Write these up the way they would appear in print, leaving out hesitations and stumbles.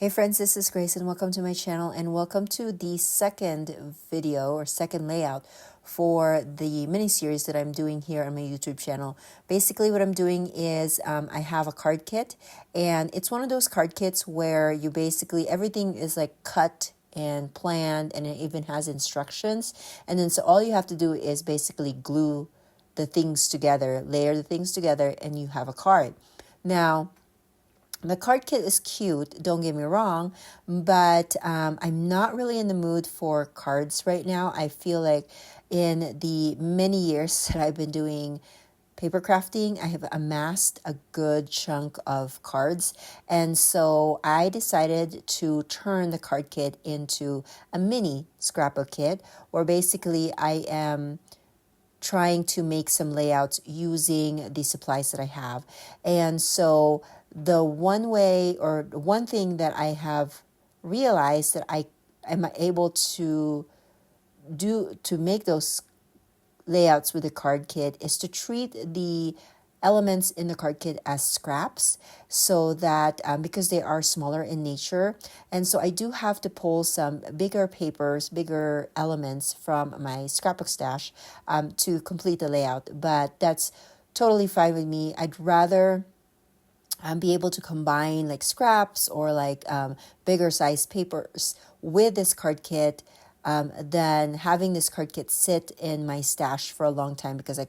Hey friends, this is Grace and welcome to my channel and welcome to the second video or second layout for the mini series that I'm doing here on my YouTube channel. Basically what I'm doing is I have a card kit, and it's one of those card kits where you basically everything is like cut and planned, and it even has instructions, and then so all you have to do is basically glue the things together, layer the things together, and you have a card. Now the card kit is cute, don't get me wrong, but I'm not really in the mood for cards right now. I feel like in the many years that I've been doing paper crafting, I have amassed a good chunk of cards. And so I decided to turn the card kit into a mini scrapbook kit, where basically I am trying to make some layouts using the supplies that I have. And so the one way or one thing that I have realized that I am able to do to make those layouts with the card kit is to treat the elements in the card kit as scraps, so that because they are smaller in nature, and so I do have to pull some bigger papers, bigger elements from my scrapbook stash to complete the layout. But that's totally fine with me. I'd rather be able to combine like scraps or like bigger size papers with this card kit than having this card kit sit in my stash for a long time, because I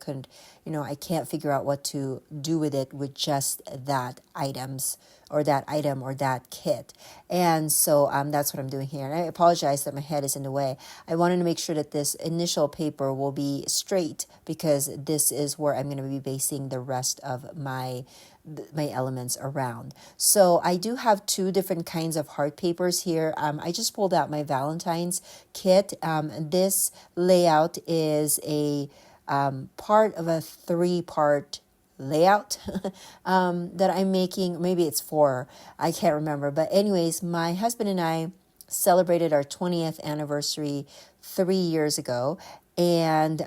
can't figure out what to do with it with just that items or that item or that kit. And so that's what I'm doing here. And I apologize that my head is in the way. I wanted to make sure that this initial paper will be straight, because this is where I'm going to be basing the rest of my elements around. So I do have two different kinds of hard papers here. I just pulled out my Valentine's kit. This layout is a part of a 3-part layout that I'm making. Maybe it's 4. I can't remember. But anyways, my husband and I celebrated our 20th anniversary 3 years ago. And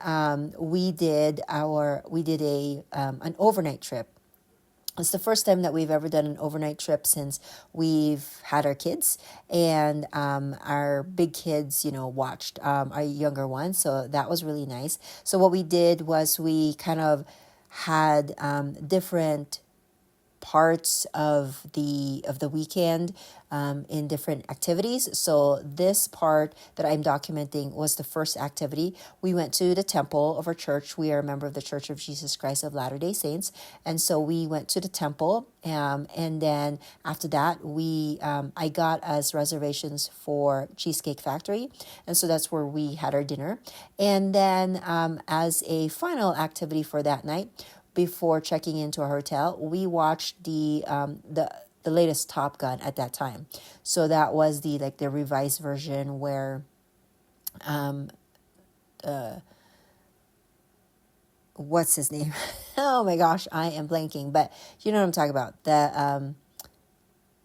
we did an overnight trip. It's the first time that we've ever done an overnight trip since we've had our kids, and our big kids, watched our younger ones. So that was really nice. So what we did was we kind of had different parts of the weekend in different activities. So this part that I'm documenting was the first activity. We went to the temple of our church. We are a member of the Church of Jesus Christ of Latter-day Saints, and so we went to the temple. And then after that, I got us reservations for Cheesecake Factory, and so that's where we had our dinner. And then as a final activity for that night, before checking into our hotel, we watched the latest Top Gun at that time. So that was the revised version where what's his name? Oh my gosh, I am blanking, but you know what I'm talking about. The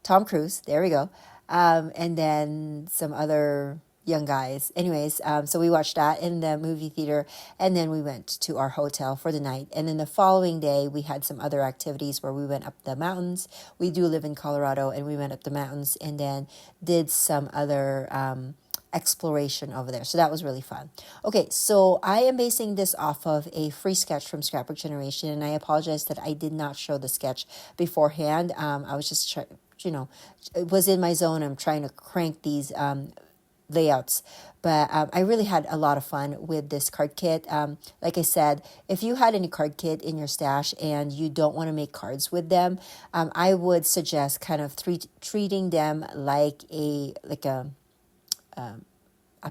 Tom Cruise, there we go. And then some other young guys. Anyways, so we watched that in the movie theater, and then we went to our hotel for the night. And then the following day, we had some other activities where we went up the mountains. We do live in Colorado, and we went up the mountains and then did some other exploration over there. So that was really fun. Okay, so I am basing this off of a free sketch from Scrapbook Generation, and I apologize that I did not show the sketch beforehand. I was just it was in my zone. I'm trying to crank these layouts, but I really had a lot of fun with this card kit. Like I said, if you had any card kit in your stash and you don't want to make cards with them, I would suggest kind of treating them like a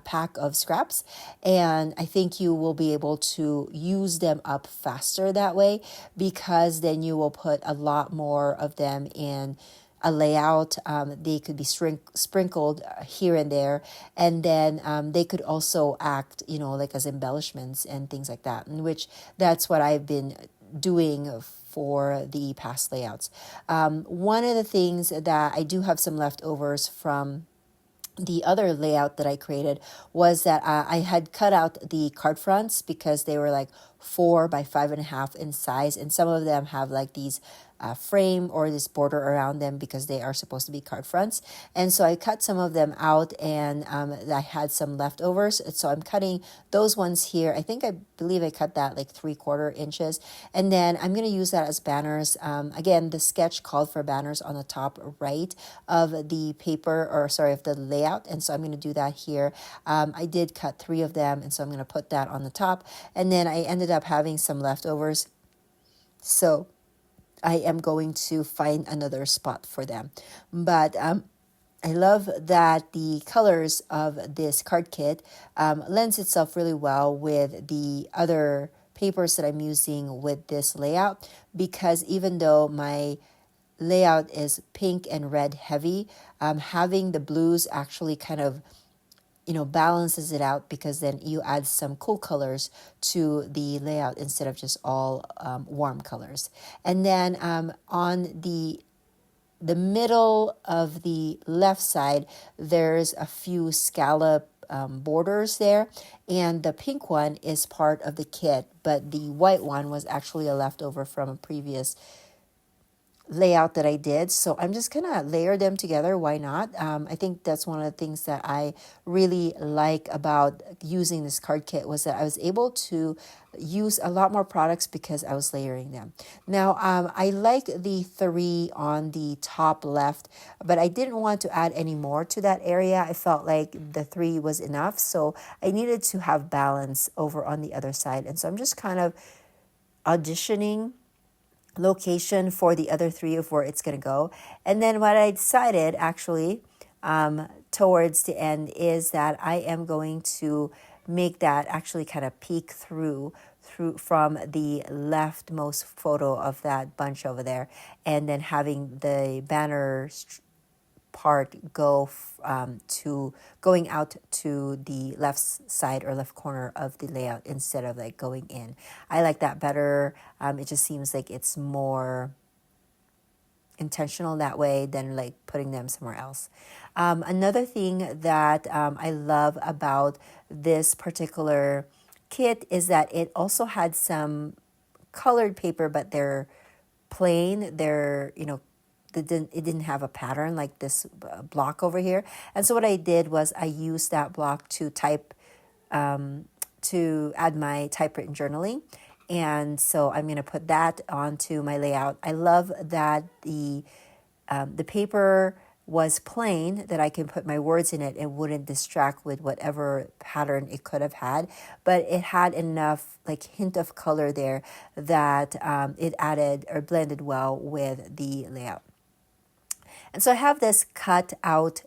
pack of scraps, and I think you will be able to use them up faster that way, because then you will put a lot more of them in a layout. They could be sprinkled here and there, and then they could also act, as embellishments and things like that, in which that's what I've been doing for the past layouts. One of the things that I do have some leftovers from the other layout that I created was that I had cut out the card fronts because they were like 4 by 5.5 in size, and some of them have like these frame or this border around them because they are supposed to be card fronts. And so I cut some of them out, and I had some leftovers. So I'm cutting those ones here. I believe I cut that like 3/4 inches. And then I'm going to use that as banners. Again, the sketch called for banners on the top right of the paper, or sorry, of the layout. And so I'm going to do that here. I did cut 3 of them, and so I'm going to put that on the top. And then I ended up having some leftovers. So I am going to find another spot for them. But I love that the colors of this card kit lends itself really well with the other papers that I'm using with this layout, because even though my layout is pink and red heavy, having the blues actually kind of balances it out, because then you add some cool colors to the layout instead of just all warm colors. And then on the middle of the left side, there's a few scallop borders there, and the pink one is part of the kit, but the white one was actually a leftover from a previous layout that I did. So I'm just gonna layer them together. Why not? I think that's one of the things that I really like about using this card kit, was that I was able to use a lot more products because I was layering them. Now, I like the 3 on the top left, but I didn't want to add any more to that area. I felt like the 3 was enough, so I needed to have balance over on the other side. And so I'm just kind of auditioning location for the other 3 of where it's going to go. And then what I decided actually towards the end is that I am going to make that actually kind of peek through from the leftmost photo of that bunch over there, and then having the banner part going out to the left side or left corner of the layout instead of like going in. I like that better. It just seems like it's more intentional that way than like putting them somewhere else. Another thing that I love about this particular kit is that it also had some colored paper, but they're plain. They're it didn't have a pattern like this block over here. And so what I did was I used that block to type, to add my typewritten journaling. And so I'm going to put that onto my layout. I love that the paper was plain, that I can put my words in it and wouldn't distract with whatever pattern it could have had, but it had enough like hint of color there that it added or blended well with the layout. And so I have this cut out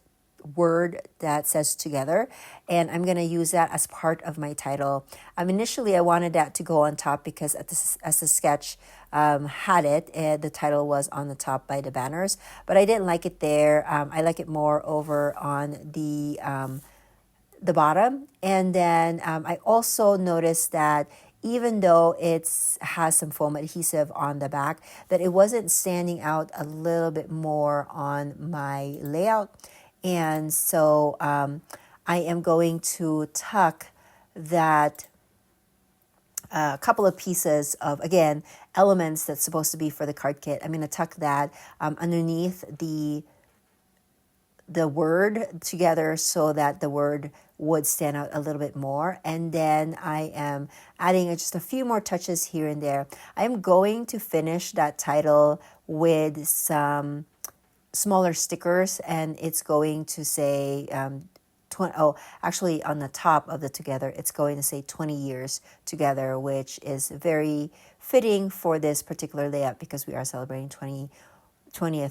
word that says together, and I'm going to use that as part of my title. Initially, I wanted that to go on top because as the sketch had it, the title was on the top by the banners, but I didn't like it there. I like it more over on the bottom. And then I also noticed that even though it has some foam adhesive on the back, that it wasn't standing out a little bit more on my layout. And so I am going to tuck that couple of pieces of, again, elements that's supposed to be for the card kit. I'm going to tuck that underneath the word together so that the word would stand out a little bit more. And then I am adding just a few more touches here and there. I'm going to finish that title with some smaller stickers, and it's going to say actually on the top of the together, it's going to say 20 years together, which is very fitting for this particular layout because we are celebrating 20th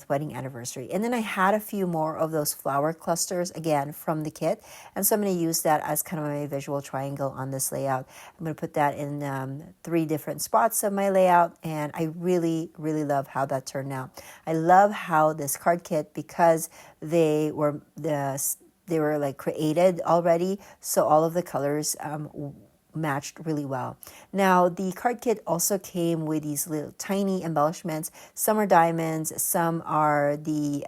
wedding anniversary. And then I had a few more of those flower clusters again from the kit, and so I'm going to use that as kind of my visual triangle on this layout. I'm going to put that in 3 different spots of my layout, and I really love how that turned out. I love how this card kit, because they were like created already, so all of the colors matched really well. Now, the card kit also came with these little tiny embellishments. Some are diamonds, some are the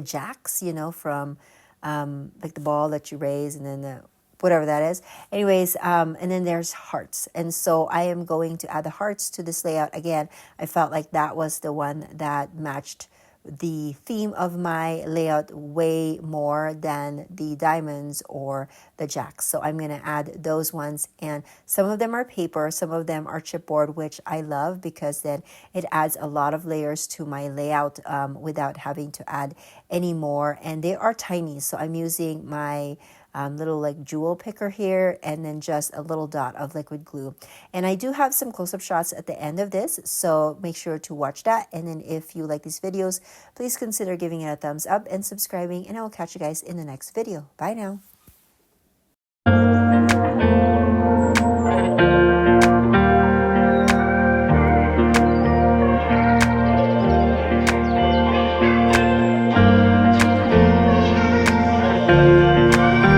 jacks, from like the ball that you raise, and then the whatever that is. Anyways, and then there's hearts. And so I am going to add the hearts to this layout. Again, I felt like that was the one that matched the theme of my layout way more than the diamonds or the jacks. So I'm going to add those ones, and some of them are paper, some of them are chipboard, which I love because then it adds a lot of layers to my layout without having to add any more. And they are tiny, so I'm using my little like jewel picker here, and then just a little dot of liquid glue. And I do have some close-up shots at the end of this, so make sure to watch that. And then if you like these videos, please consider giving it a thumbs up and subscribing, and I will catch you guys in the next video. Bye now.